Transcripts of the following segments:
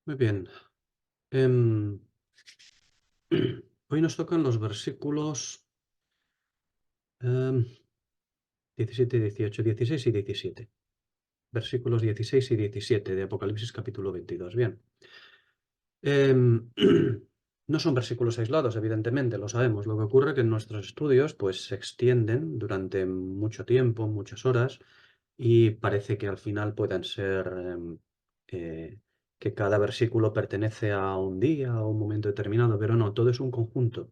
Muy bien. Em, Hoy nos tocan los versículos 17, 18, 16 y 17. Versículos 16 y 17 de Apocalipsis capítulo 22. Bien. Em, no son versículos aislados, evidentemente, lo sabemos. Lo que ocurre es que en nuestros estudios pues, se extienden durante mucho tiempo, muchas horas, y parece que al final puedan ser eh, que cada versículo pertenece a un día o un momento determinado, pero no, todo es un conjunto.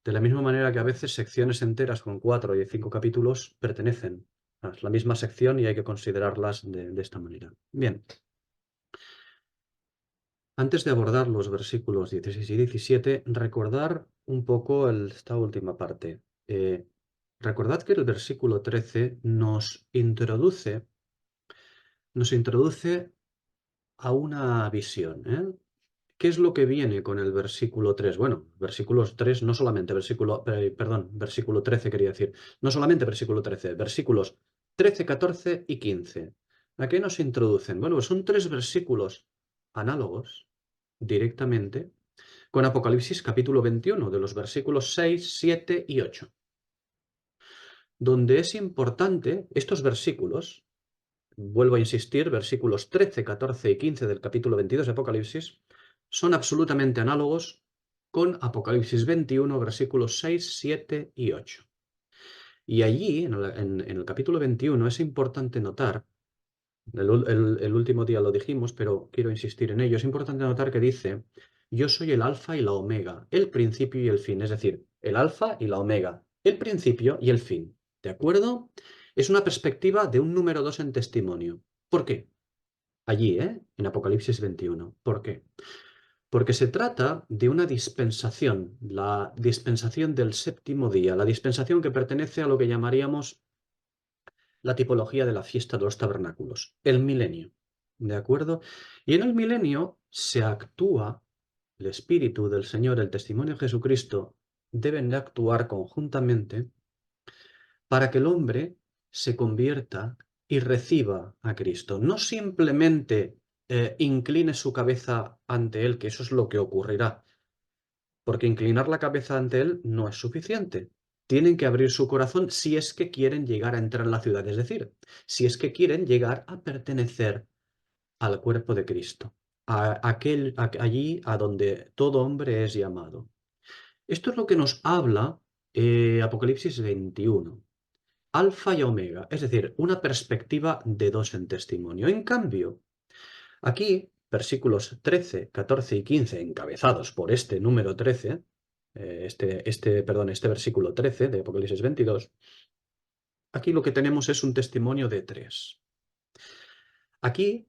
De la misma manera que a veces secciones enteras con 4 y 5 capítulos pertenecen a la misma sección y hay que considerarlas de esta manera. Bien, antes de abordar los versículos 16 y 17, recordar un poco esta última parte. Recordad que el versículo 13 nos introduce a una visión, ¿eh? ¿Qué es lo que viene con el versículo 3? Bueno, versículos 3, no solamente versículo 13 quería decir, no solamente versículo 13, versículos 13, 14 y 15. ¿A qué nos introducen? Bueno, pues son tres versículos análogos directamente con Apocalipsis capítulo 21, de los versículos 6, 7 y 8, donde es importante estos versículos. Vuelvo a insistir, versículos 13, 14 y 15 del capítulo 22 de Apocalipsis son absolutamente análogos con Apocalipsis 21, versículos 6, 7 y 8. Y allí, en el capítulo 21, es importante notar, el último día lo dijimos, pero quiero insistir en ello, es importante notar que dice, yo soy el alfa y la omega, el principio y el fin, es decir, el alfa y la omega, el principio y el fin. ¿De acuerdo? Es una perspectiva de un número 2 en testimonio. ¿Por qué? Allí, en Apocalipsis 21. ¿Por qué? Porque se trata de una dispensación, la dispensación del séptimo día, la dispensación que pertenece a lo que llamaríamos la tipología de la fiesta de los tabernáculos, el milenio. ¿De acuerdo? Y en el milenio se actúa, el Espíritu del Señor, el testimonio de Jesucristo, deben de actuar conjuntamente para que el hombre se convierta y reciba a Cristo. No simplemente incline su cabeza ante Él, que eso es lo que ocurrirá, porque inclinar la cabeza ante Él no es suficiente. Tienen que abrir su corazón si es que quieren llegar a entrar en la ciudad, es decir, si es que quieren llegar a pertenecer al cuerpo de Cristo, allí a donde todo hombre es llamado. Esto es lo que nos habla Apocalipsis 21. Alfa y omega, es decir, una perspectiva de dos en testimonio. En cambio, aquí, versículos 13, 14 y 15, encabezados por este número 13, este versículo 13 de Apocalipsis 22, aquí lo que tenemos es un testimonio de tres. Aquí,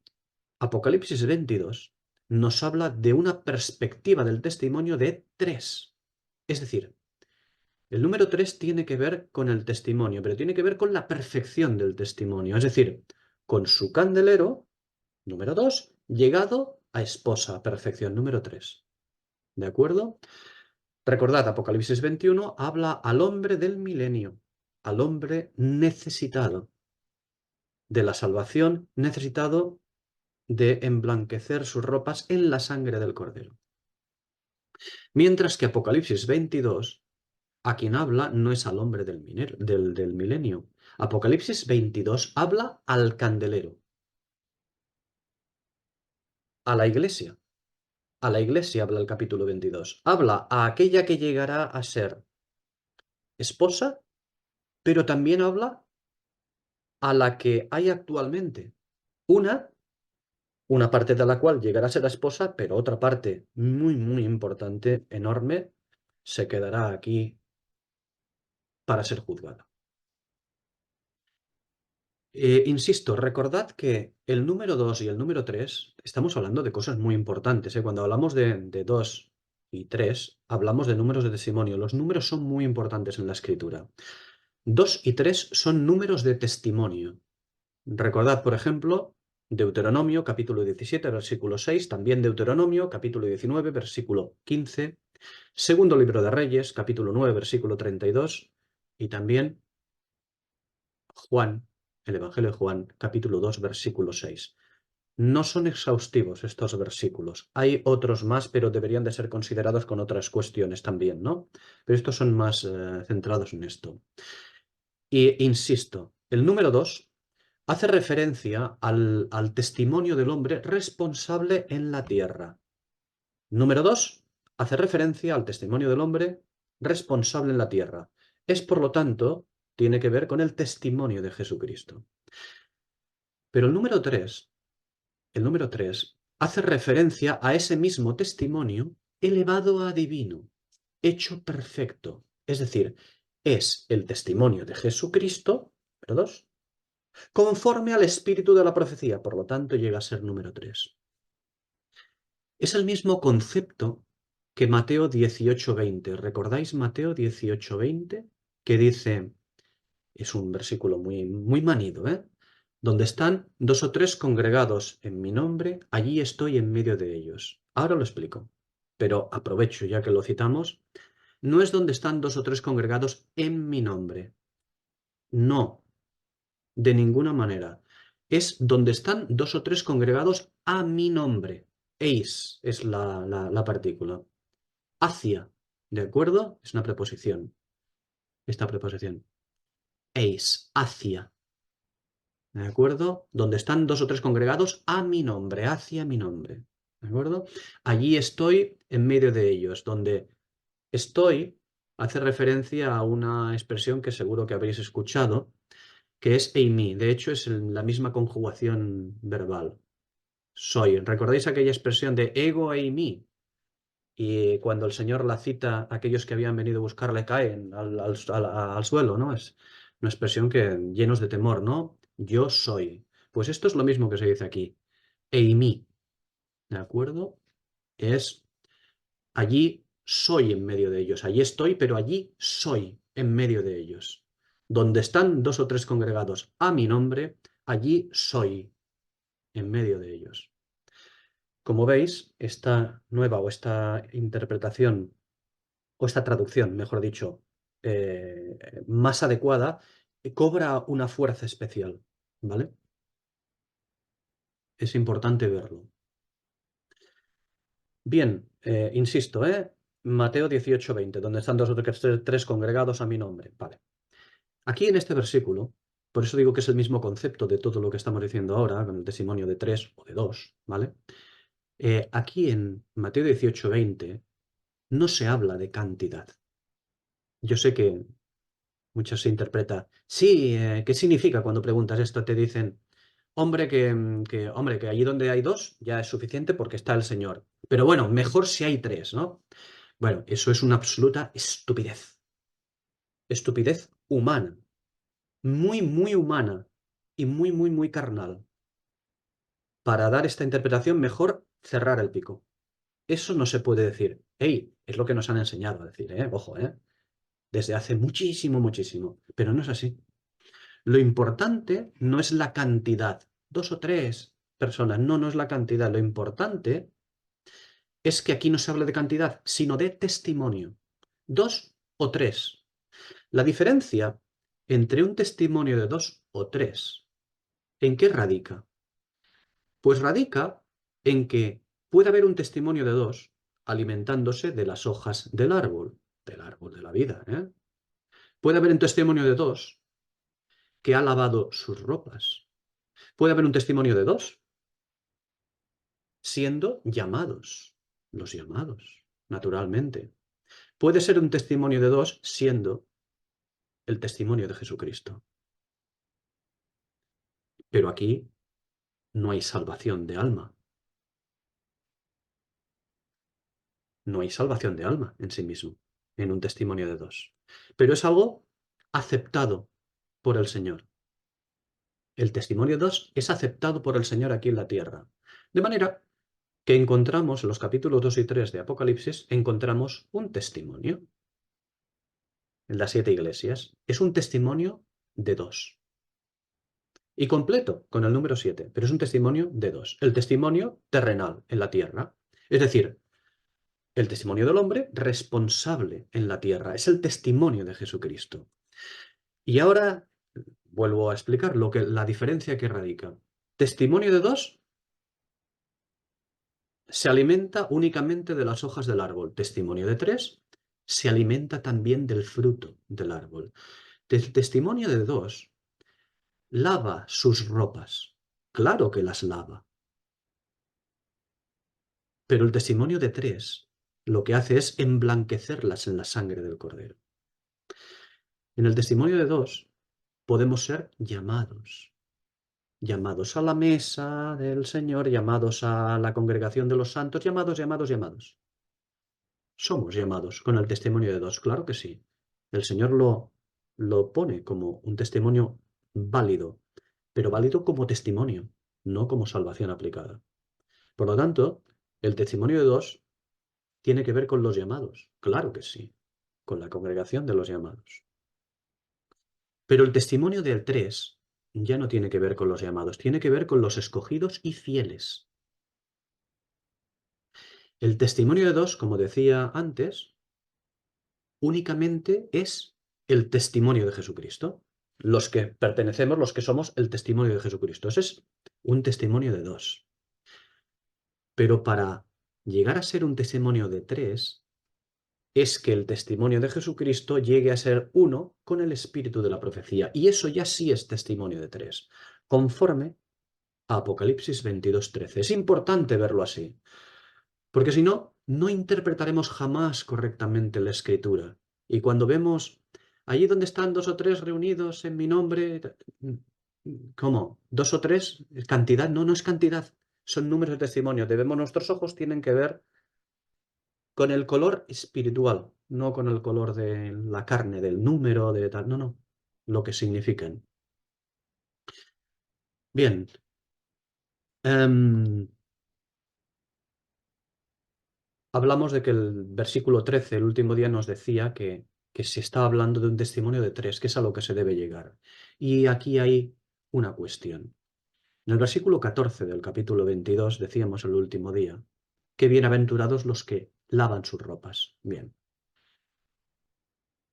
Apocalipsis 22 nos habla de una perspectiva del testimonio de tres. Es decir, el número 3 tiene que ver con el testimonio, pero tiene que ver con la perfección del testimonio, es decir, con su candelero, número 2, llegado a esposa, perfección, número 3. ¿De acuerdo? Recordad, Apocalipsis 21 habla al hombre del milenio, al hombre necesitado de la salvación, necesitado de emblanquecer sus ropas en la sangre del Cordero. Mientras que Apocalipsis 22 a quien habla no es al hombre del milenio. Apocalipsis 22 habla al candelero, a la iglesia. A la iglesia habla el capítulo 22. Habla a aquella que llegará a ser esposa, pero también habla a la que hay actualmente. Una, una parte de la cual llegará a ser la esposa, pero otra parte muy, muy importante, enorme, se quedará aquí para ser juzgada. Insisto, recordad que el número 2 y el número 3 estamos hablando de cosas muy importantes, ¿eh? Cuando hablamos de 2 y 3, hablamos de números de testimonio. Los números son muy importantes en la escritura. 2 y 3 son números de testimonio. Recordad, por ejemplo, Deuteronomio capítulo 17, versículo 6, también Deuteronomio capítulo 19, versículo 15, segundo libro de Reyes, capítulo 9, versículo 32, y también Juan, el Evangelio de Juan, capítulo 2, versículo 6. No son exhaustivos estos versículos. Hay otros más, pero deberían de ser considerados con otras cuestiones también, ¿no? Pero estos son más centrados en esto. Y insisto, el número 2 hace referencia al testimonio del hombre responsable en la tierra. Número 2 hace referencia al testimonio del hombre responsable en la tierra. Es, por lo tanto, tiene que ver con el testimonio de Jesucristo. Pero el número 3 hace referencia a ese mismo testimonio elevado a divino, hecho perfecto. Es decir, es el testimonio de Jesucristo, número 2, conforme al espíritu de la profecía. Por lo tanto, llega a ser número 3. Es el mismo concepto que Mateo 18:20. ¿Recordáis Mateo 18:20? Que dice, es un versículo muy, muy manido, ¿eh? Donde están 2 o 3 congregados en mi nombre, allí estoy en medio de ellos. Ahora lo explico, pero aprovecho ya que lo citamos. No es donde están 2 o 3 congregados en mi nombre. No, de ninguna manera. Es donde están 2 o 3 congregados a mi nombre. Eis es la partícula. Hacia, ¿de acuerdo? Es una preposición. Esta preposición. Eis, hacia. ¿De acuerdo? Donde están 2 o 3 congregados a mi nombre, hacia mi nombre. ¿De acuerdo? Allí estoy en medio de ellos. Donde estoy hace referencia a una expresión que seguro que habréis escuchado, que es eimi. De hecho, es la misma conjugación verbal. Soy. ¿Recordáis aquella expresión de ego eimi? Y cuando el Señor la cita, aquellos que habían venido a buscarle caen al suelo, ¿no? Es una expresión que llenos de temor, ¿no? Yo soy. Pues esto es lo mismo que se dice aquí. Eimi, ¿de acuerdo? Es allí soy en medio de ellos. Allí estoy, pero allí soy en medio de ellos. Donde están 2 o 3 congregados a mi nombre, allí soy en medio de ellos. Como veis, esta nueva o esta interpretación o esta traducción, mejor dicho, más adecuada, cobra una fuerza especial, ¿vale? Es importante verlo. Bien, insisto, Mateo 18:20, donde están 2 o 3 congregados a mi nombre, vale. Aquí en este versículo, por eso digo que es el mismo concepto de todo lo que estamos diciendo ahora, con el testimonio de 3 o de 2, ¿vale? Aquí en Mateo 18:20 no se habla de cantidad. Yo sé que muchos se interpreta. Sí, ¿qué significa cuando preguntas esto? Te dicen, hombre, hombre, que allí donde hay 2 ya es suficiente porque está el Señor. Pero bueno, mejor si hay 3, ¿no? Bueno, eso es una absoluta estupidez. Estupidez humana. Muy, muy humana. Y muy, muy, muy carnal. Para dar esta interpretación, mejor cerrar el pico. Eso no se puede decir. ¡Ey! Es lo que nos han enseñado a decir, ¿eh? Ojo, ¿eh? Desde hace muchísimo, muchísimo. Pero no es así. Lo importante no es la cantidad, 2 o 3 personas, no, no es la cantidad. Lo importante es que aquí no se habla de cantidad, sino de testimonio. 2 o 3. La diferencia entre un testimonio de 2 o 3, ¿en qué radica? Pues radica en que puede haber un testimonio de 2 alimentándose de las hojas del árbol de la vida, ¿eh? Puede haber un testimonio de 2 que ha lavado sus ropas. Puede haber un testimonio de 2 siendo llamados, los llamados, naturalmente. Puede ser un testimonio de 2 siendo el testimonio de Jesucristo. Pero aquí no hay salvación de alma. No hay salvación de alma en sí mismo, en un testimonio de 2. Pero es algo aceptado por el Señor. El testimonio de 2 es aceptado por el Señor aquí en la tierra. De manera que encontramos en los capítulos 2 y 3 de Apocalipsis, encontramos un testimonio en las 7 iglesias. Es un testimonio de 2. Y completo con el número 7, pero es un testimonio de 2. El testimonio terrenal en la tierra. Es decir, el testimonio del hombre responsable en la tierra. Es el testimonio de Jesucristo. Y ahora vuelvo a explicar la diferencia que radica. Testimonio de 2 se alimenta únicamente de las hojas del árbol. Testimonio de 3 se alimenta también del fruto del árbol. Del testimonio de 2 lava sus ropas. Claro que las lava. Pero el testimonio de 3 lo que hace es emblanquecerlas en la sangre del Cordero. En el testimonio de 2 podemos ser llamados. Llamados a la mesa del Señor, llamados a la congregación de los santos, llamados. Somos llamados con el testimonio de 2, claro que sí. El Señor lo pone como un testimonio válido, pero válido como testimonio, no como salvación aplicada. Por lo tanto, el testimonio de 2 tiene que ver con los llamados, claro que sí, con la congregación de los llamados. Pero el testimonio del 3 ya no tiene que ver con los llamados, tiene que ver con los escogidos y fieles. El testimonio de 2, como decía antes, únicamente es el testimonio de Jesucristo. Los que pertenecemos, los que somos el testimonio de Jesucristo. Ese es un testimonio de 2. Pero para llegar a ser un testimonio de 3, es que el testimonio de Jesucristo llegue a ser uno con el espíritu de la profecía. Y eso ya sí es testimonio de 3, conforme a Apocalipsis 22:13. Es importante verlo así, porque si no, no interpretaremos jamás correctamente la Escritura. Y cuando vemos allí donde están 2 o 3 reunidos en mi nombre, ¿cómo? ¿2 o 3? ¿Cantidad? No, no es cantidad. Son números de testimonio. Nuestros ojos tienen que ver con el color espiritual, no con el color de la carne, del número, de tal. No, no. Lo que significan. Bien. Hablamos de que el versículo 13, el último día, nos decía que se estaba hablando de un testimonio de 3, que es a lo que se debe llegar. Y aquí hay una cuestión. En el versículo 14 del capítulo 22 decíamos el último día que bienaventurados los que lavan sus ropas. Bien.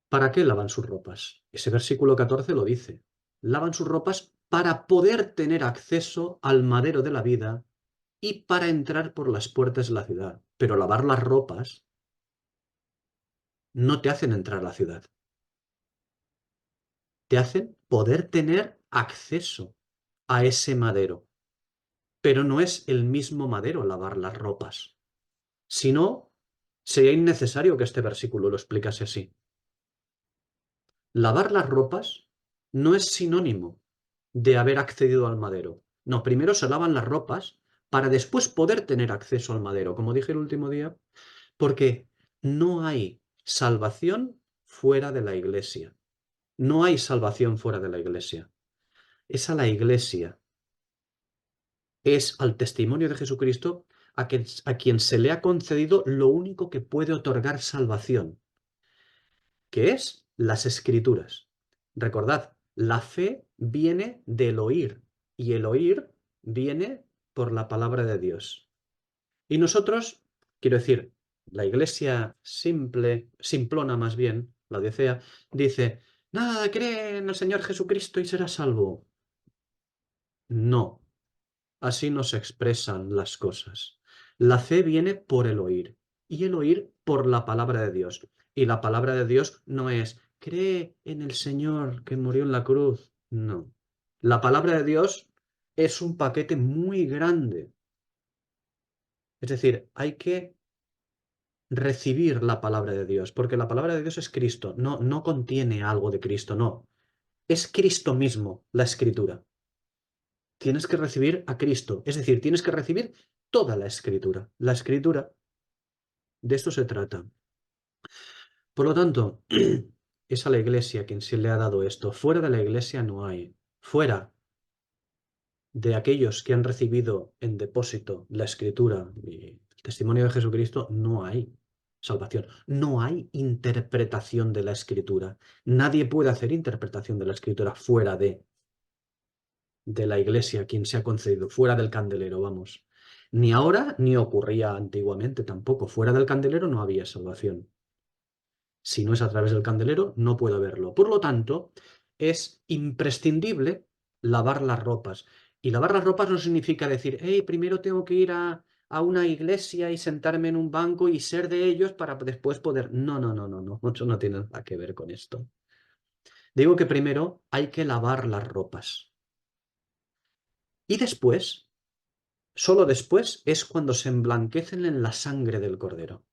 ¿Para qué lavan sus ropas? Ese versículo 14 lo dice. Lavan sus ropas para poder tener acceso al madero de la vida y para entrar por las puertas de la ciudad. Pero lavar las ropas no te hacen entrar a la ciudad. Te hacen poder tener acceso a ese madero. Pero no es el mismo madero lavar las ropas. Si no, sería innecesario que este versículo lo explicase así. Lavar las ropas no es sinónimo de haber accedido al madero. No, primero se lavan las ropas para después poder tener acceso al madero, como dije el último día, porque no hay salvación fuera de la iglesia. No hay salvación fuera de la iglesia. Es a la iglesia, es al testimonio de Jesucristo a quien se le ha concedido lo único que puede otorgar salvación, que es las escrituras. Recordad, la fe viene del oír y el oír viene por la palabra de Dios. Y nosotros, quiero decir, la iglesia simple, simplona más bien, la odisea, dice, nada, cree en el Señor Jesucristo y serás salvo. No, así no se expresan las cosas. La fe viene por el oír y el oír por la palabra de Dios. Y la palabra de Dios no es, cree en el Señor que murió en la cruz. No. La palabra de Dios es un paquete muy grande. Es decir, hay que recibir la palabra de Dios, porque la palabra de Dios es Cristo, no, no contiene algo de Cristo, no. Es Cristo mismo la escritura. Tienes que recibir a Cristo, es decir, tienes que recibir toda la escritura. La escritura, de esto se trata. Por lo tanto, es a la iglesia quien se le ha dado esto. Fuera de la iglesia no hay. Fuera de aquellos que han recibido en depósito la escritura y el testimonio de Jesucristo, no hay salvación. No hay interpretación de la escritura. Nadie puede hacer interpretación de la escritura fuera de la iglesia, quien se ha concedido, fuera del candelero, vamos. Ni ahora ni ocurría antiguamente tampoco. Fuera del candelero no había salvación. Si no es a través del candelero, no puedo verlo. Por lo tanto, es imprescindible lavar las ropas. Y lavar las ropas no significa decir, hey, primero tengo que ir a a una iglesia y sentarme en un banco y ser de ellos para después poder... No, no, no, no, no, eso no tiene nada que ver con esto. Digo que primero hay que lavar las ropas. Y después, solo después, es cuando se emblanquecen en la sangre del cordero.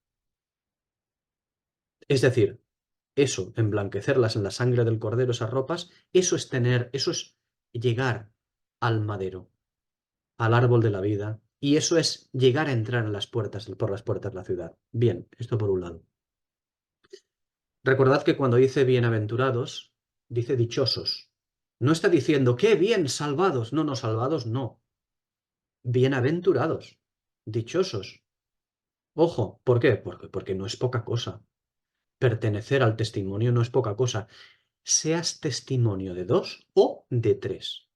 Es decir, eso, emblanquecerlas en la sangre del cordero, esas ropas, eso es llegar al madero, al árbol de la vida, y eso es llegar a entrar en las puertas, por las puertas de la ciudad. Bien, esto por un lado. Recordad que cuando dice bienaventurados, dice dichosos. No está diciendo qué bien, salvados. No, no, salvados no. Bienaventurados, dichosos. Ojo, ¿por qué? Porque no es poca cosa. Pertenecer al testimonio no es poca cosa. Seas testimonio de dos o de tres.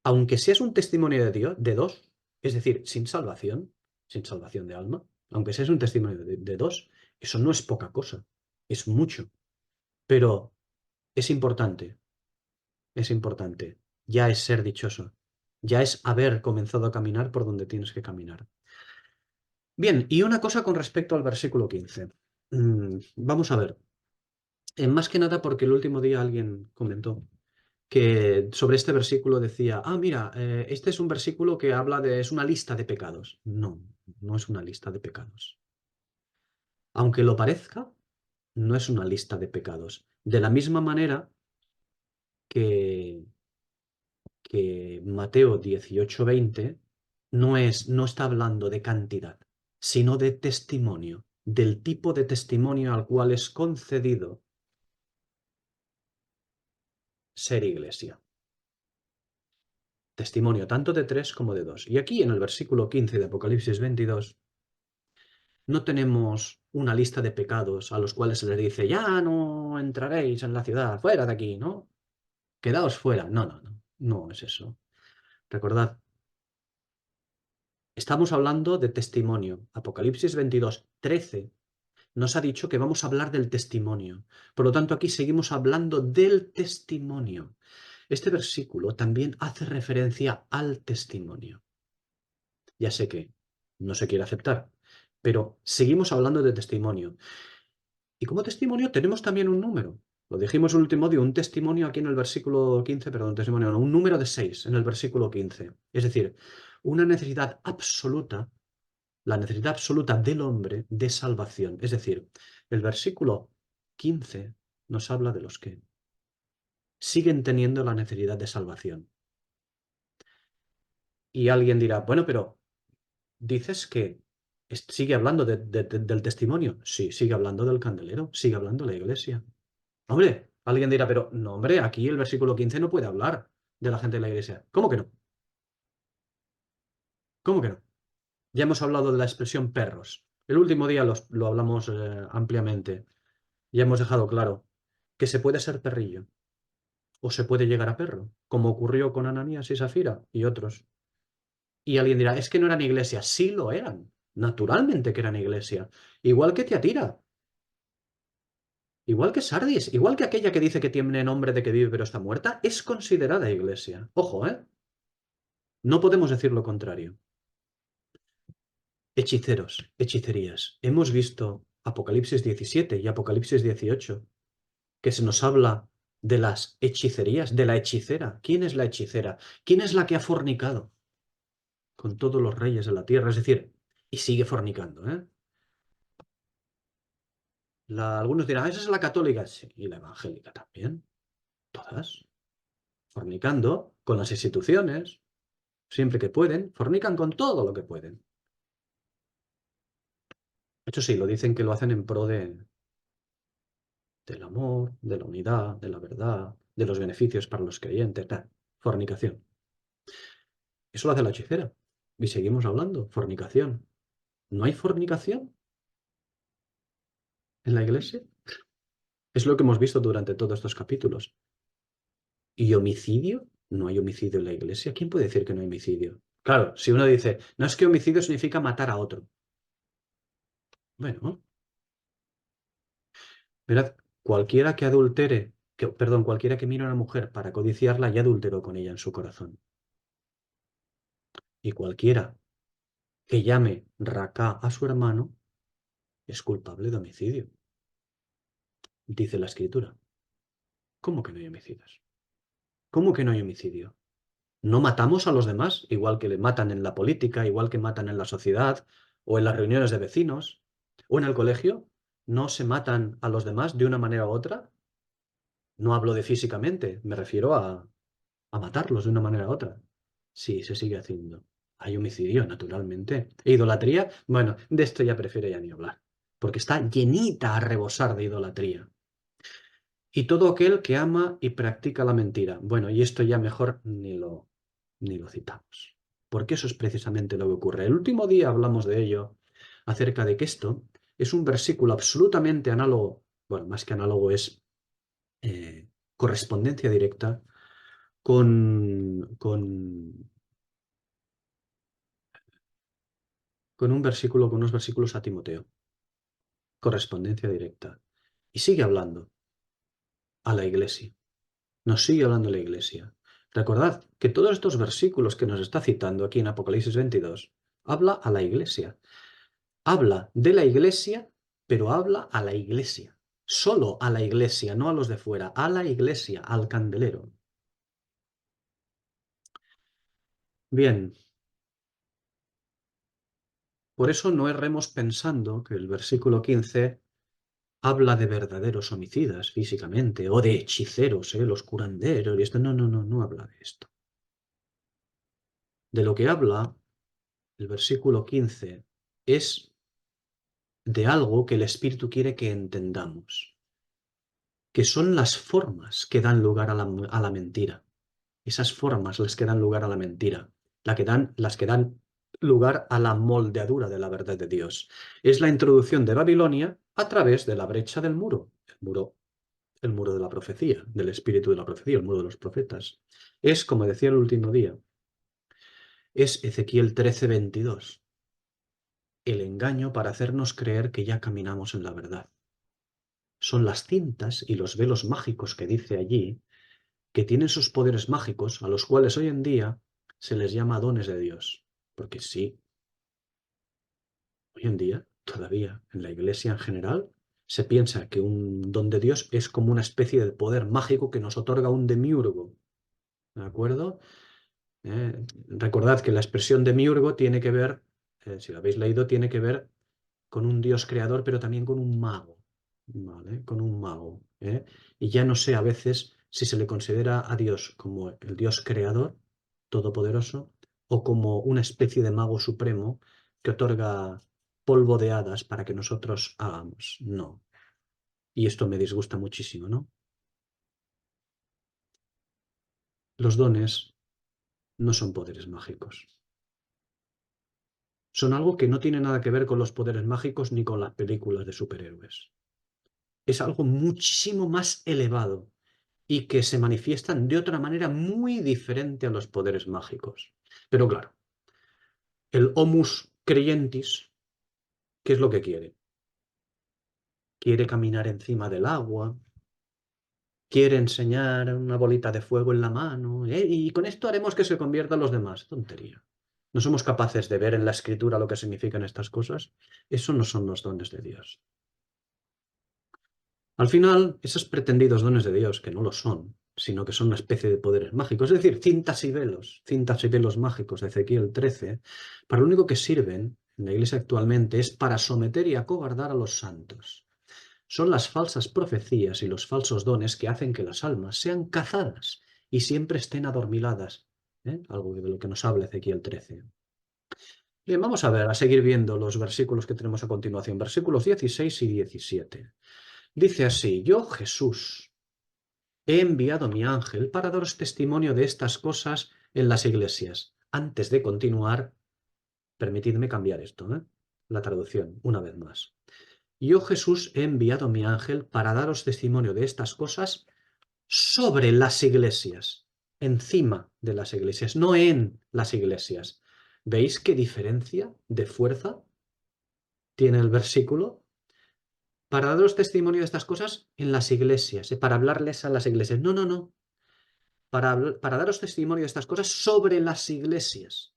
Aunque seas un testimonio de Dios, de dos, es decir, sin salvación de alma, aunque seas un testimonio de dos, eso no es poca cosa, es mucho. Pero es importante, es importante. Ya es ser dichoso, ya es haber comenzado a caminar por donde tienes que caminar. Bien, y una cosa con respecto al versículo 15. Vamos a ver. Más que nada porque el último día alguien comentó que sobre este versículo decía, ah, mira, este es un versículo que habla de, es una lista de pecados. No, no es una lista de pecados. Aunque lo parezca, no es una lista de pecados. De la misma manera que, que Mateo 18:20 no está hablando de cantidad, sino de testimonio, del tipo de testimonio al cual es concedido ser iglesia. Testimonio tanto de tres como de dos. Y aquí en el versículo 15 de Apocalipsis 22 no tenemos una lista de pecados a los cuales se les dice, ya no entraréis en la ciudad, fuera de aquí, ¿no? Quedaos fuera. No, no, no, no es eso. Recordad, estamos hablando de testimonio. Apocalipsis 22:13 nos ha dicho que vamos a hablar del testimonio. Por lo tanto, aquí seguimos hablando del testimonio. Este versículo también hace referencia al testimonio. Ya sé que no se quiere aceptar, pero seguimos hablando de testimonio. Y como testimonio tenemos también un número. Lo dijimos el último día, un testimonio aquí en el versículo 15, perdón, testimonio no, un número de 6 en el versículo 15. Es decir, una necesidad absoluta, la necesidad absoluta del hombre de salvación. Es decir, el versículo 15 nos habla de los que siguen teniendo la necesidad de salvación. Y alguien dirá, bueno, pero dices que sigue hablando del testimonio. Sí, sigue hablando del candelero, sigue hablando de la iglesia. Hombre, alguien dirá, pero no, hombre, aquí el versículo 15 no puede hablar de la gente de la iglesia. ¿Cómo que no? ¿Cómo que no? Ya hemos hablado de la expresión perros. El último día lo hablamos ampliamente. Ya hemos dejado claro que se puede ser perrillo o se puede llegar a perro, como ocurrió con Ananías y Safira y otros. Y alguien dirá, es que no eran iglesia. Sí lo eran. Naturalmente que eran iglesia. Igual que Tiatira. Igual que Sardis. Igual que aquella que dice que tiene nombre de que vive pero está muerta. Es considerada iglesia. Ojo, ¿eh? No podemos decir lo contrario. Hechiceros, hechicerías. Hemos visto Apocalipsis 17 y Apocalipsis 18, que se nos habla de las hechicerías, de la hechicera. ¿Quién es la hechicera? ¿Quién es la que ha fornicado con todos los reyes de la tierra? Es decir, y sigue fornicando, ¿eh? Algunos dirán, esa es la católica. Sí, y la evangélica también. Todas. Fornicando con las instituciones, siempre que pueden. Fornican con todo lo que pueden. Eso sí, lo dicen que lo hacen en pro del amor, de la unidad, de la verdad, de los beneficios para los creyentes. Fornicación. Eso lo hace la hechicera. Y seguimos hablando. Fornicación. ¿No hay fornicación en la iglesia? Es lo que hemos visto durante todos estos capítulos. ¿Y homicidio? ¿No hay homicidio en la iglesia? ¿Quién puede decir que no hay homicidio? Claro, si uno dice, no es que homicidio significa matar a otro. Bueno, mirad, cualquiera que adultere, perdón, cualquiera que mire a una mujer para codiciarla ya adulteró con ella en su corazón. Y cualquiera que llame Raca a su hermano es culpable de homicidio, dice la Escritura. ¿Cómo que no hay homicidios? ¿Cómo que no hay homicidio? No matamos a los demás, igual que le matan en la política, igual que matan en la sociedad, o en las reuniones de vecinos, o en el colegio. ¿No se matan a los demás de una manera u otra? No hablo de físicamente, me refiero a matarlos de una manera u otra. Sí, se sigue haciendo. Hay homicidio, naturalmente. ¿E idolatría? Bueno, de esto ya prefiero ya ni hablar, porque está llenita a rebosar de idolatría. Y todo aquel que ama y practica la mentira. Bueno, y esto ya mejor ni lo citamos, porque eso es precisamente lo que ocurre. El último día hablamos de ello, acerca de que esto es un versículo absolutamente análogo, bueno, más que análogo es correspondencia directa con un versículo, con unos versículos a Timoteo. Correspondencia directa. Y sigue hablando a la iglesia. Nos sigue hablando la iglesia. Recordad que todos estos versículos que nos está citando aquí en Apocalipsis 22 habla a la iglesia. Habla de la iglesia, pero habla a la iglesia. Solo a la iglesia, no a los de fuera. A la iglesia, al candelero. Bien, por eso no erremos pensando que el versículo 15 habla de verdaderos homicidas físicamente, o de hechiceros, los curanderos, y esto. No, no, no, no habla de esto. De lo que habla el versículo 15 es de algo que el Espíritu quiere que entendamos, que son las formas que dan lugar a la mentira. Esas formas las que dan lugar a la mentira, las que dan lugar a la moldeadura de la verdad de Dios. Es la introducción de Babilonia a través de la brecha del muro, el muro de la profecía, del espíritu de la profecía, el muro de los profetas. Es, como decía el último día, es Ezequiel 13:22, el engaño para hacernos creer que ya caminamos en la verdad. Son las cintas y los velos mágicos que dice allí, que tienen sus poderes mágicos, a los cuales hoy en día se les llama dones de Dios. Porque sí, hoy en día, todavía, en la iglesia en general, se piensa que un don de Dios es como una especie de poder mágico que nos otorga un demiurgo. ¿De acuerdo? Recordad que la expresión demiurgo tiene que ver, si lo habéis leído, tiene que ver con un Dios creador, pero también con un mago, ¿vale? Con un mago, ¿eh? Y ya no sé a veces si se le considera a Dios como el Dios creador, todopoderoso, o como una especie de mago supremo que otorga polvo de hadas para que nosotros hagamos. No. Y esto me disgusta muchísimo, ¿no? Los dones no son poderes mágicos. Son algo que no tiene nada que ver con los poderes mágicos ni con las películas de superhéroes. Es algo muchísimo más elevado y que se manifiestan de otra manera muy diferente a los poderes mágicos. Pero claro, el homus creentis, ¿qué es lo que quiere? Quiere caminar encima del agua, quiere enseñar una bolita de fuego en la mano, y con esto haremos que se conviertan los demás. Tontería. ¿No somos capaces de ver en la escritura lo que significan estas cosas? Eso no son los dones de Dios. Al final, esos pretendidos dones de Dios, que no lo son, sino que son una especie de poderes mágicos, es decir, cintas y velos mágicos de Ezequiel 13, para lo único que sirven en la iglesia actualmente es para someter y acobardar a los santos. Son las falsas profecías y los falsos dones que hacen que las almas sean cazadas y siempre estén adormiladas, ¿eh? Algo de lo que nos habla Ezequiel 13. Bien, vamos a ver, a seguir viendo los versículos que tenemos a continuación, versículos 16 y 17. Dice así: Yo, Jesús, he enviado mi ángel para daros testimonio de estas cosas en las iglesias. Antes de continuar, permitidme cambiar esto, ¿eh? La traducción, una vez más. Yo, Jesús, he enviado mi ángel para daros testimonio de estas cosas sobre las iglesias, encima de las iglesias, no en las iglesias. ¿Veis qué diferencia de fuerza tiene el versículo? Para daros testimonio de estas cosas en las iglesias, para hablarles a las iglesias. No, no, no. Para daros testimonio de estas cosas sobre las iglesias.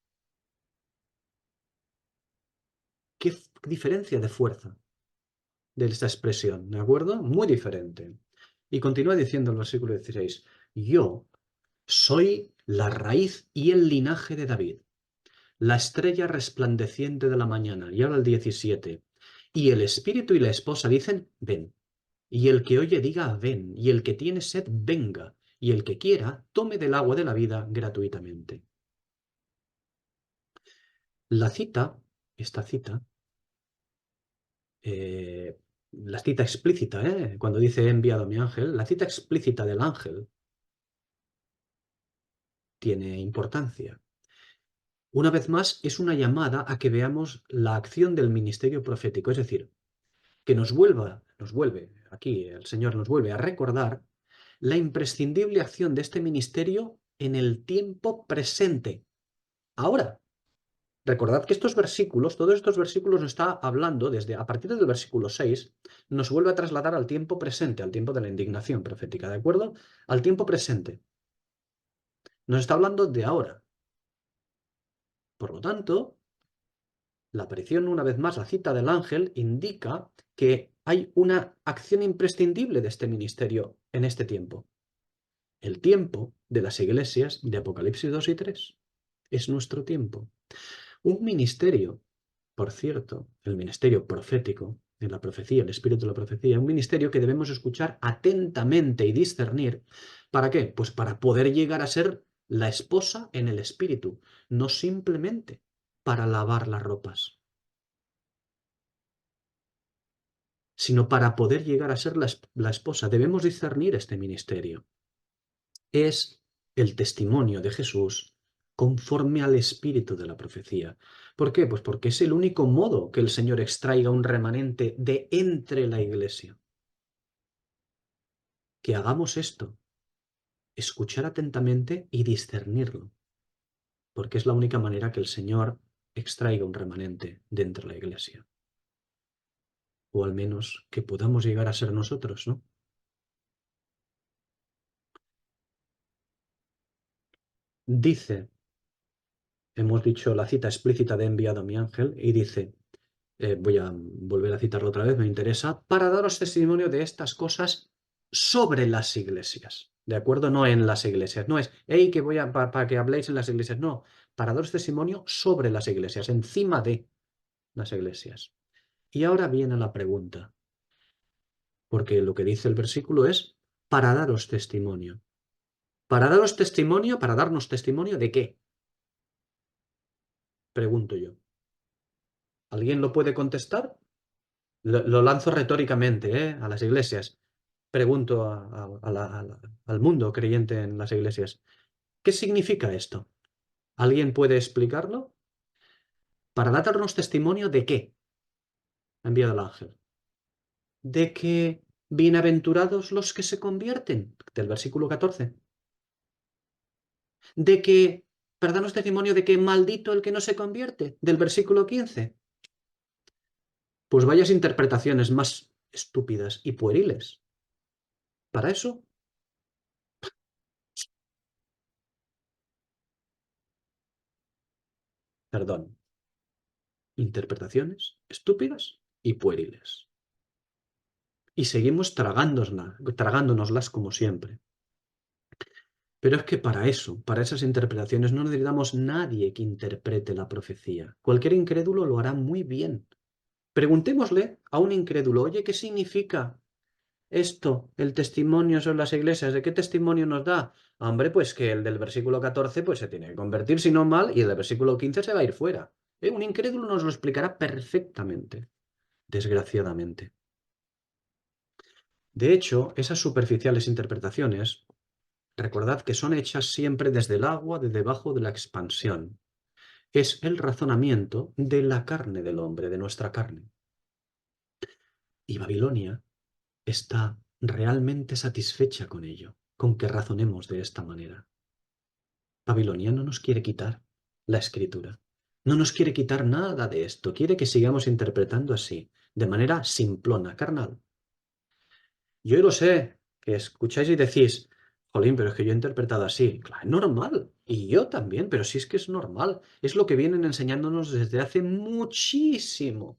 qué diferencia de fuerza de esta expresión, ¿de acuerdo? Muy diferente. Y continúa diciendo el versículo 16, yo soy la raíz y el linaje de David, la estrella resplandeciente de la mañana. Y ahora el 17, y el espíritu y la esposa dicen, ven. Y el que oye diga, ven. Y el que tiene sed, venga. Y el que quiera, tome del agua de la vida gratuitamente. La cita, esta cita, la cita explícita, cuando dice he enviado a mi ángel, la cita explícita del ángel tiene importancia. Una vez más, es una llamada a que veamos la acción del ministerio profético, es decir, que nos vuelve, aquí el Señor nos vuelve a recordar la imprescindible acción de este ministerio en el tiempo presente. Ahora, recordad que estos versículos, todos estos versículos nos está hablando desde a partir del versículo 6, nos vuelve a trasladar al tiempo presente, al tiempo de la indignación profética, ¿de acuerdo? Al tiempo presente. Nos está hablando de ahora. Por lo tanto, la aparición, una vez más, la cita del ángel, indica que hay una acción imprescindible de este ministerio en este tiempo. El tiempo de las iglesias de Apocalipsis 2 y 3 es nuestro tiempo. Un ministerio, por cierto, el ministerio profético, de la profecía, el espíritu de la profecía, un ministerio que debemos escuchar atentamente y discernir. ¿Para qué? Pues para poder llegar a ser la esposa en el espíritu, no simplemente para lavar las ropas, sino para poder llegar a ser la esposa. Debemos discernir este ministerio. Es el testimonio de Jesús conforme al espíritu de la profecía. ¿Por qué? Pues porque es el único modo que el Señor extraiga un remanente de entre la iglesia. Que hagamos esto, escuchar atentamente y discernirlo, porque es la única manera que el Señor extraiga un remanente de entre la iglesia. O al menos que podamos llegar a ser nosotros, ¿no? Dice, hemos dicho la cita explícita de enviado a mi ángel, y dice, voy a volver a citarlo otra vez, me interesa, para daros testimonio de estas cosas sobre las iglesias, ¿de acuerdo? No en las iglesias, no es, hey, que voy a, para que habléis en las iglesias, no, para daros testimonio sobre las iglesias, encima de las iglesias. Y ahora viene la pregunta, porque lo que dice el versículo es, para daros testimonio. ¿Para daros testimonio, para darnos testimonio de qué? Pregunto yo. ¿Alguien lo puede contestar? Lo lanzo retóricamente, a las iglesias. Pregunto al mundo creyente en las iglesias. ¿Qué significa esto? ¿Alguien puede explicarlo? Para darnos testimonio de qué ha enviado el ángel. De que bienaventurados los que se convierten, del versículo 14. De que, para darnos testimonio de que maldito el que no se convierte, del versículo 15. Pues vayas interpretaciones más estúpidas y pueriles. Para eso, perdón, interpretaciones estúpidas y pueriles. Y seguimos tragándonoslas como siempre. Pero es que para eso, para esas interpretaciones, no necesitamos nadie que interprete la profecía. Cualquier incrédulo lo hará muy bien. Preguntémosle a un incrédulo, oye, ¿qué significa esto, el testimonio sobre las iglesias? ¿De qué testimonio nos da? Hombre, pues que el del versículo 14 pues se tiene que convertir, si no mal, y el del versículo 15 se va a ir fuera. Un incrédulo nos lo explicará perfectamente, desgraciadamente. De hecho, esas superficiales interpretaciones, recordad que son hechas siempre desde el agua de debajo de la expansión. Es el razonamiento de la carne del hombre, de nuestra carne. Y Babilonia está realmente satisfecha con ello, con que razonemos de esta manera. Babilonia no nos quiere quitar la escritura, no nos quiere quitar nada de esto, quiere que sigamos interpretando así, de manera simplona, carnal. Yo lo sé, que escucháis y decís, jolín, pero es que yo he interpretado así. Claro, es normal. Y yo también, pero si es que es normal. Es lo que vienen enseñándonos desde hace muchísimo.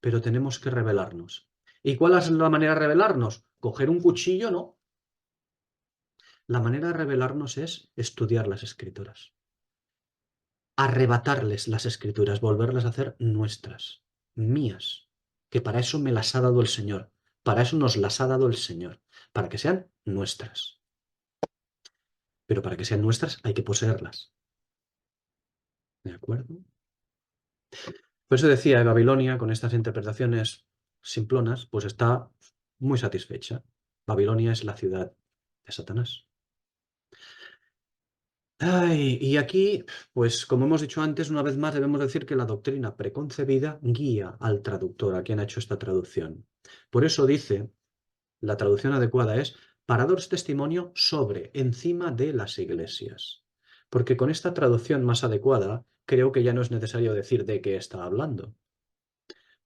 Pero tenemos que rebelarnos. ¿Y cuál es la manera de rebelarnos? Coger un cuchillo, no. La manera de rebelarnos es estudiar las escrituras. Arrebatarles las escrituras, volverlas a hacer nuestras, mías, que para eso me las ha dado el Señor, para eso nos las ha dado el Señor, para que sean nuestras. Pero para que sean nuestras hay que poseerlas. ¿De acuerdo? Por eso decía, Babilonia, con estas interpretaciones simplonas, pues está muy satisfecha. Babilonia es la ciudad de Satanás. Ay, y aquí, pues como hemos dicho antes, una vez más debemos decir que la doctrina preconcebida guía al traductor, a quien ha hecho esta traducción. Por eso dice, la traducción adecuada es, paradores testimonio sobre, encima de las iglesias. Porque con esta traducción más adecuada, creo que ya no es necesario decir de qué está hablando.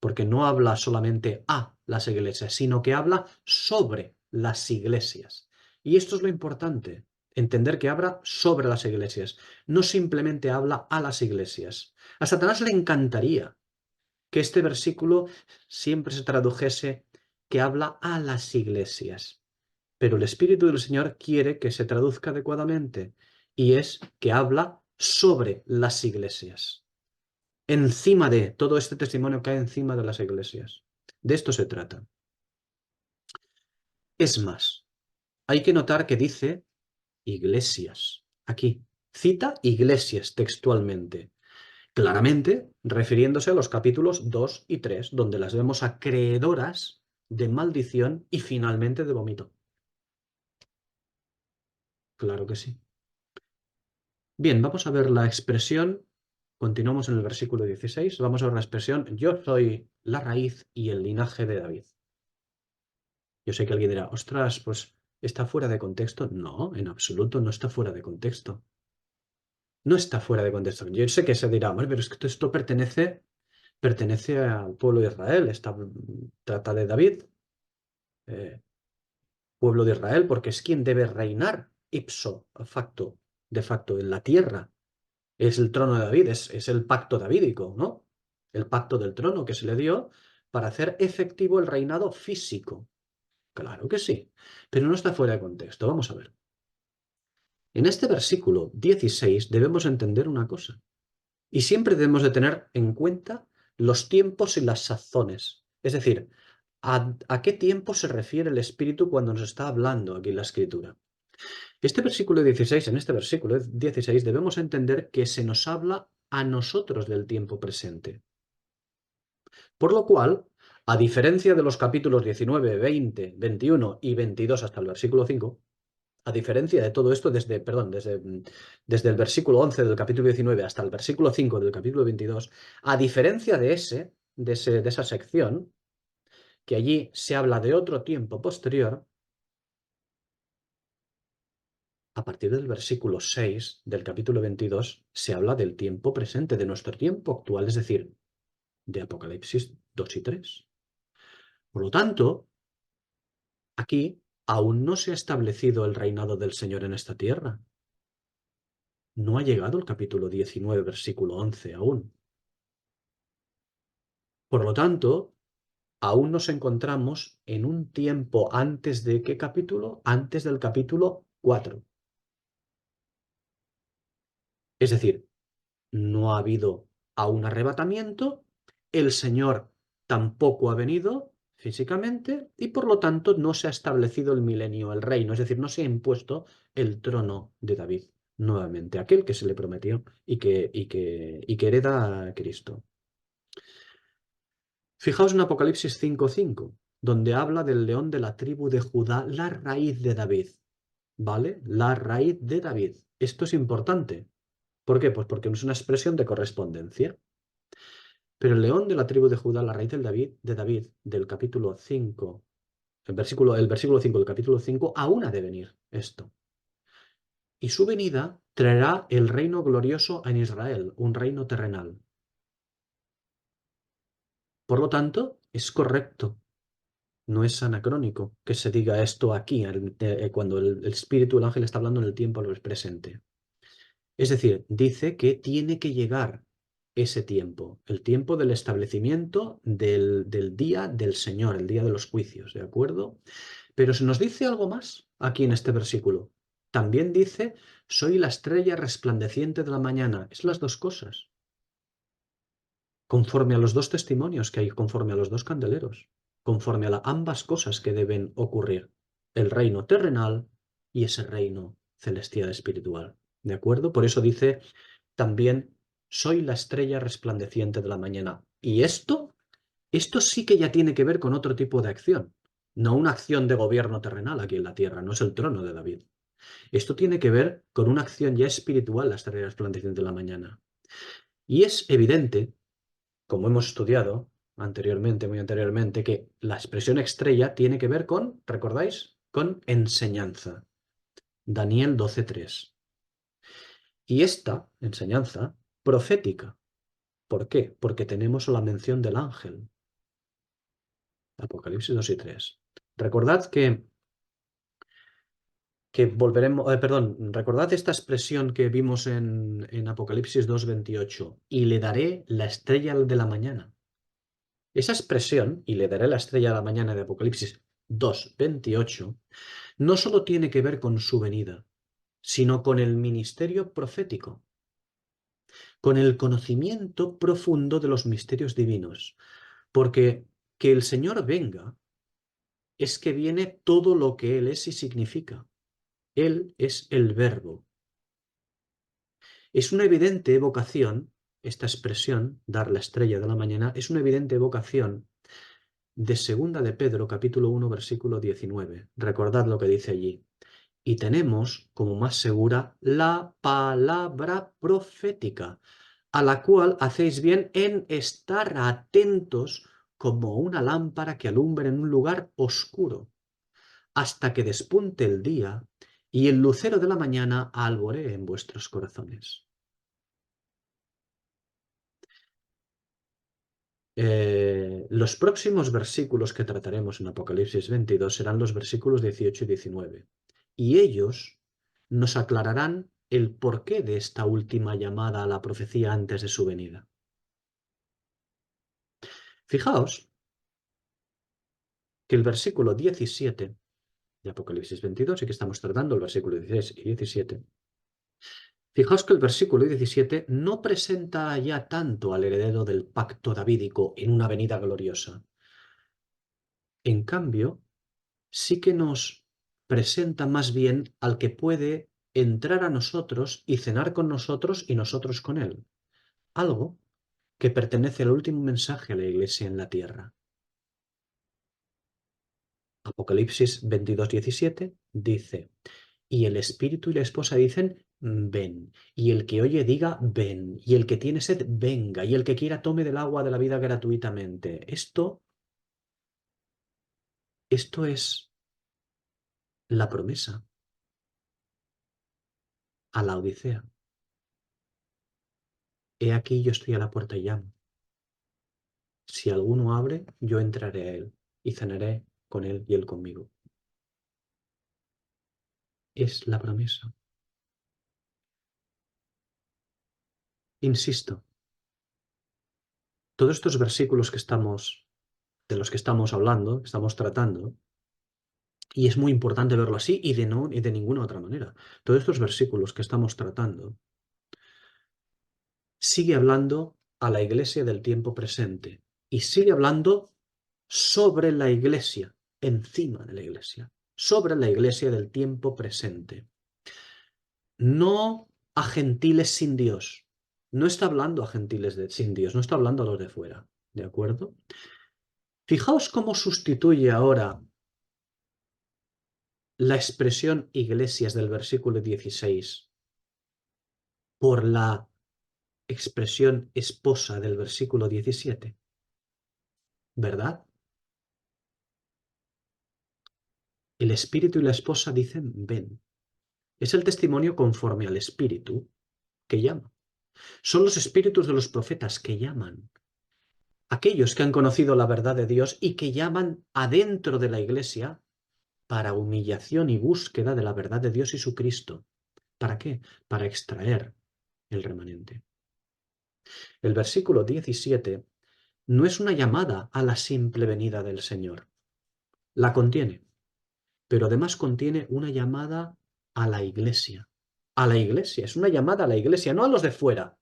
Porque no habla solamente a las iglesias, sino que habla sobre las iglesias. Y esto es lo importante, entender que habla sobre las iglesias, no simplemente habla a las iglesias. A Satanás le encantaría que este versículo siempre se tradujese que habla a las iglesias, pero el Espíritu del Señor quiere que se traduzca adecuadamente, y es que habla sobre las iglesias. Encima de todo este testimonio que hay encima de las iglesias. De esto se trata. Es más, hay que notar que dice iglesias. Aquí cita iglesias textualmente, claramente refiriéndose a los capítulos 2 y 3, donde las vemos acreedoras de maldición y finalmente de vómito. Claro que sí. Bien, vamos a ver la expresión. Continuamos en el versículo 16. Vamos a ver la expresión: yo soy la raíz y el linaje de David. Yo sé que alguien dirá, ostras, pues ¿está fuera de contexto? No, en absoluto no está fuera de contexto. No está fuera de contexto. Yo sé que se dirá, "Hombre, pero es que esto pertenece al pueblo de Israel. Trata de David, eh, pueblo de Israel, porque es quien debe reinar ipso facto, de facto, en la tierra. Es el trono de David, es el pacto davídico, ¿no? El pacto del trono que se le dio para hacer efectivo el reinado físico. Claro que sí, pero no está fuera de contexto. Vamos a ver. En este versículo 16 debemos entender una cosa, y siempre debemos de tener en cuenta los tiempos y las sazones. Es decir, ¿a qué tiempo se refiere el Espíritu cuando nos está hablando aquí en la Escritura? Este versículo 16, en este versículo 16 debemos entender que se nos habla a nosotros del tiempo presente. Por lo cual, a diferencia de los capítulos 19, 20, 21 y 22 hasta el versículo 5, a diferencia de todo esto, desde el versículo 11 del capítulo 19 hasta el versículo 5 del capítulo 22, a diferencia de esa sección, que allí se habla de otro tiempo posterior, a partir del versículo 6 del capítulo 22 se habla del tiempo presente, de nuestro tiempo actual, es decir, de Apocalipsis 2 y 3. Por lo tanto, aquí aún no se ha establecido el reinado del Señor en esta tierra. No ha llegado el capítulo 19, versículo 11 aún. Por lo tanto, aún nos encontramos en un tiempo antes de ¿qué capítulo? Antes del capítulo 4. Es decir, no ha habido aún arrebatamiento, el Señor tampoco ha venido físicamente y por lo tanto no se ha establecido el milenio, el reino, es decir, no se ha impuesto el trono de David nuevamente, aquel que se le prometió y que hereda a Cristo. Fijaos en Apocalipsis 5:5, donde habla del león de la tribu de Judá, la raíz de David. ¿Vale? La raíz de David. Esto es importante. ¿Por qué? Pues porque es una expresión de correspondencia. Pero el león de la tribu de Judá, la raíz de David, del capítulo 5, el versículo 5 del capítulo 5, aún ha de venir esto. Y su venida traerá el reino glorioso en Israel, un reino terrenal. Por lo tanto, es correcto No es anacrónico que se diga esto aquí, cuando el espíritu, el ángel está hablando en el tiempo presente. Es decir, dice que tiene que llegar ese tiempo, el tiempo del establecimiento del día del Señor, el día de los juicios, ¿de acuerdo? Pero se nos dice algo más aquí en este versículo. También dice, soy la estrella resplandeciente de la mañana. Es las dos cosas, conforme a los dos testimonios que hay, conforme a los dos candeleros, conforme a ambas cosas que deben ocurrir, el reino terrenal y ese reino celestial espiritual. ¿De acuerdo? Por eso dice también, soy la estrella resplandeciente de la mañana. Y esto sí que ya tiene que ver con otro tipo de acción, no una acción de gobierno terrenal aquí en la tierra, no es el trono de David. Esto tiene que ver con una acción ya espiritual, la estrella resplandeciente de la mañana. Y es evidente, como hemos estudiado anteriormente, muy anteriormente, que la expresión estrella tiene que ver con, ¿recordáis? Con enseñanza. Daniel 12:3. Y esta enseñanza profética. ¿Por qué? Porque tenemos la mención del ángel. Apocalipsis 2 y 3. Recordad que volveremos, perdón, recordad esta expresión que vimos en Apocalipsis 2:28. Y le daré la estrella de la mañana. Esa expresión, y le daré la estrella de la mañana de Apocalipsis 2:28, no solo tiene que ver con su venida, sino con el ministerio profético, con el conocimiento profundo de los misterios divinos, porque que el Señor venga es que viene todo lo que Él es y significa. Él es el Verbo. Es una evidente evocación, esta expresión, dar la estrella de la mañana, es una evidente evocación de Segunda de Pedro, capítulo 1, versículo 19. Recordad lo que dice allí. Y tenemos como más segura la palabra profética, a la cual hacéis bien en estar atentos como una lámpara que alumbra en un lugar oscuro, hasta que despunte el día y el lucero de la mañana alboree en vuestros corazones. Los próximos versículos que trataremos en Apocalipsis 22 serán los versículos 18 y 19, y ellos nos aclararán el porqué de esta última llamada a la profecía antes de su venida. Fijaos que el versículo 17 de Apocalipsis 22, y que estamos tratando el versículo 16 y 17, fijaos que el versículo 17 no presenta ya tanto al heredero del pacto davídico en una venida gloriosa. En cambio, sí que nos presenta más bien al que puede entrar a nosotros y cenar con nosotros y nosotros con él. Algo que pertenece al último mensaje a la iglesia en la tierra. Apocalipsis 22:17 dice, y el espíritu y la esposa dicen, ven, y el que oye diga, ven, y el que tiene sed, venga, y el que quiera tome del agua de la vida gratuitamente. Esto es la promesa a la Odisea. He aquí yo estoy a la puerta y llamo. Si alguno abre, yo entraré a él y cenaré con él y él conmigo. Es la promesa. Insisto, todos estos versículos de los que estamos hablando, que estamos tratando, y es muy importante verlo así y de ninguna otra manera. Todos estos versículos que estamos tratando sigue hablando a la iglesia del tiempo presente y sigue hablando sobre la iglesia, encima de la iglesia, sobre la iglesia del tiempo presente. No a gentiles sin Dios. No está hablando a gentiles sin Dios, no está hablando a los de fuera. ¿De acuerdo? Fijaos cómo sustituye ahora la expresión iglesias del versículo 16 por la expresión esposa del versículo 17. ¿Verdad? El espíritu y la esposa dicen ven. Es el testimonio conforme al espíritu que llama. Son los espíritus de los profetas que llaman. aquellos que han conocido la verdad de Dios y que llaman adentro de la iglesia para humillación y búsqueda de la verdad de Dios y su Cristo. ¿Para qué? Para extraer el remanente. El versículo 17 no es una llamada a la simple venida del Señor. La contiene, pero además contiene una llamada a la iglesia. A la iglesia, es una llamada a la iglesia, no a los de fuera.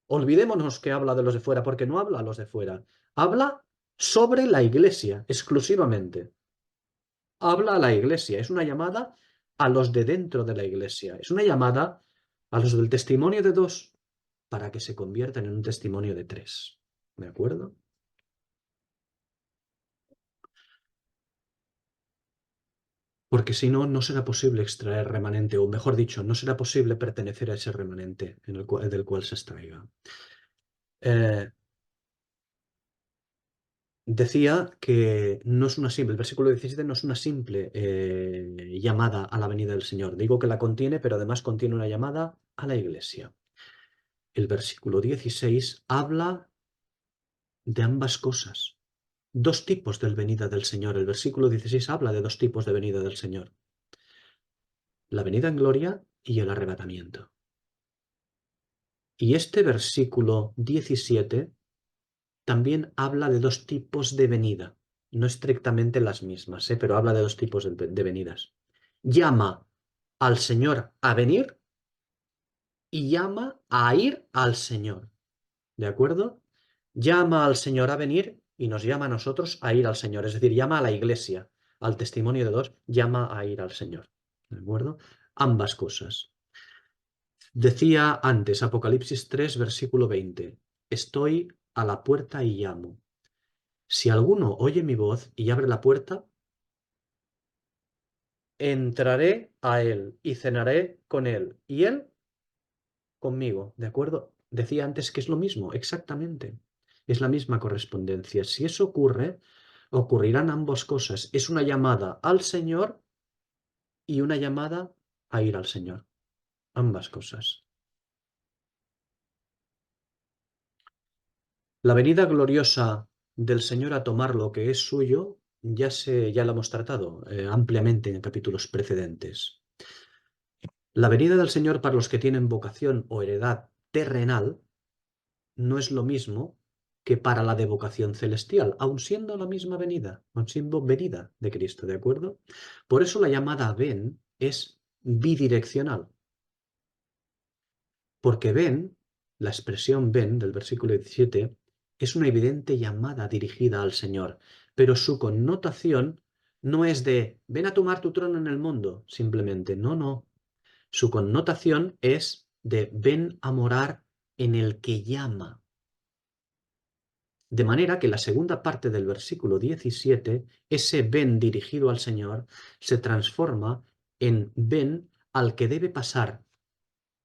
Olvidémonos que habla de los de fuera, porque no habla a los de fuera. Habla sobre la iglesia, exclusivamente. Habla a la iglesia, es una llamada a los de dentro de la iglesia. Es una llamada a los del testimonio de dos para que se conviertan en un testimonio de tres. ¿De acuerdo? Porque si no, no será posible extraer remanente, o mejor dicho, no será posible pertenecer a ese remanente del cual se extraiga. Decía que no es una simple, el versículo 17 no es una simple llamada a la venida del Señor. Digo que la contiene, pero además contiene una llamada a la iglesia. El versículo 16 habla de ambas cosas. Dos tipos de venida del Señor. El versículo 16 habla de dos tipos de venida del Señor. La venida en gloria y el arrebatamiento. Y este versículo 17 también habla de dos tipos de venida. No estrictamente las mismas, pero habla de dos tipos de venidas. Llama al Señor a venir y llama a ir al Señor. ¿De acuerdo? Llama al Señor a venir y nos llama a nosotros a ir al Señor. Es decir, llama a la iglesia, al testimonio de dos, llama a ir al Señor. ¿De acuerdo? Ambas cosas. Decía antes, Apocalipsis 3, versículo 20, estoy a la puerta y llamo. Si alguno oye mi voz y abre la puerta, entraré a él y cenaré con él y él conmigo, ¿de acuerdo? Decía antes que es lo mismo, exactamente. Es la misma correspondencia. Si eso ocurre, ocurrirán ambas cosas. Es una llamada al Señor y una llamada a ir al Señor. Ambas cosas. La venida gloriosa del Señor a tomar lo que es suyo ya la hemos tratado ampliamente en capítulos precedentes. La venida del Señor para los que tienen vocación o heredad terrenal no es lo mismo que para la de vocación celestial, aun siendo la misma venida, aun siendo venida de Cristo, ¿de acuerdo? Por eso la llamada ven es bidireccional. Porque ven, la expresión ven del versículo 17, es una evidente llamada dirigida al Señor, pero su connotación no es de ven a tomar tu trono en el mundo, simplemente, no, no. Su connotación es de ven a morar en el que llama. De manera que la segunda parte del versículo 17, ese ven dirigido al Señor, se transforma en ven al que debe pasar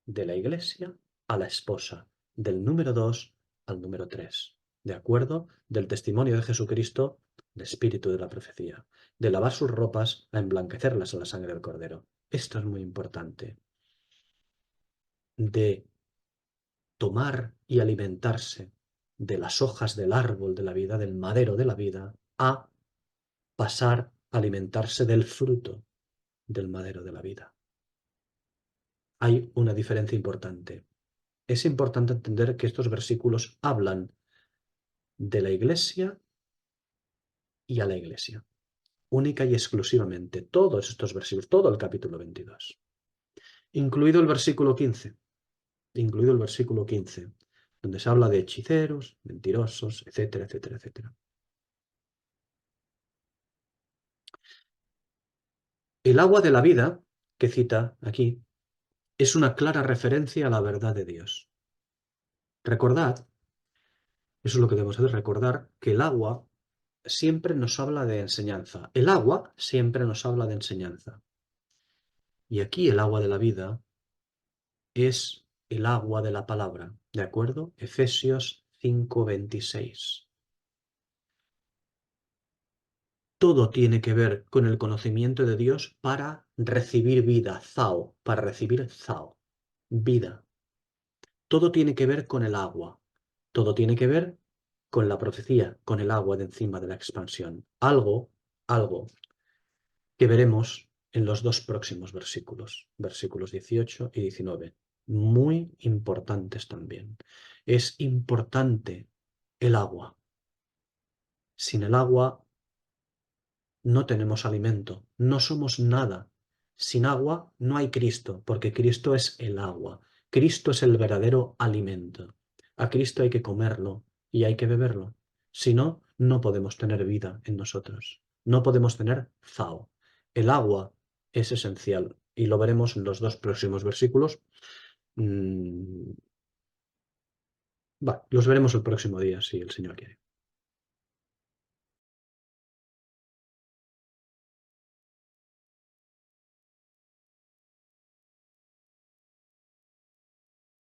de la iglesia a la esposa, del número 2 al número 3, ¿de acuerdo? Del testimonio de Jesucristo, el espíritu de la profecía, de lavar sus ropas a emblanquecerlas a la sangre del Cordero. Esto es muy importante. De tomar y alimentarse de las hojas del árbol de la vida, del madero de la vida, a pasar a alimentarse del fruto del madero de la vida. Hay una diferencia importante. Es importante entender que estos versículos hablan de la iglesia y a la iglesia, única y exclusivamente. Todos estos versículos, todo el capítulo 22, incluido el versículo 15, incluido el versículo 15, donde se habla de hechiceros, mentirosos, etcétera, etcétera, etcétera. El agua de la vida, que cita aquí, es una clara referencia a la verdad de Dios. Recordad, eso es lo que debemos hacer, recordar que el agua siempre nos habla de enseñanza. El agua siempre nos habla de enseñanza. Y aquí el agua de la vida es el agua de la palabra, ¿de acuerdo? Efesios 5:26. Todo tiene que ver con el conocimiento de Dios para recibir vida, zao, para recibir zao, vida. Todo tiene que ver con el agua. Todo tiene que ver con la profecía, con el agua de encima de la expansión. Algo que veremos en los dos próximos versículos, versículos 18 y 19, muy importantes también. Es importante el agua. Sin el agua no tenemos alimento, no somos nada. Sin agua no hay Cristo, porque Cristo es el agua. Cristo es el verdadero alimento. A Cristo hay que comerlo y hay que beberlo. Si no, no podemos tener vida en nosotros. No podemos tener Zao. El agua es esencial y lo veremos en los dos próximos versículos. Los veremos el próximo día, si el Señor quiere.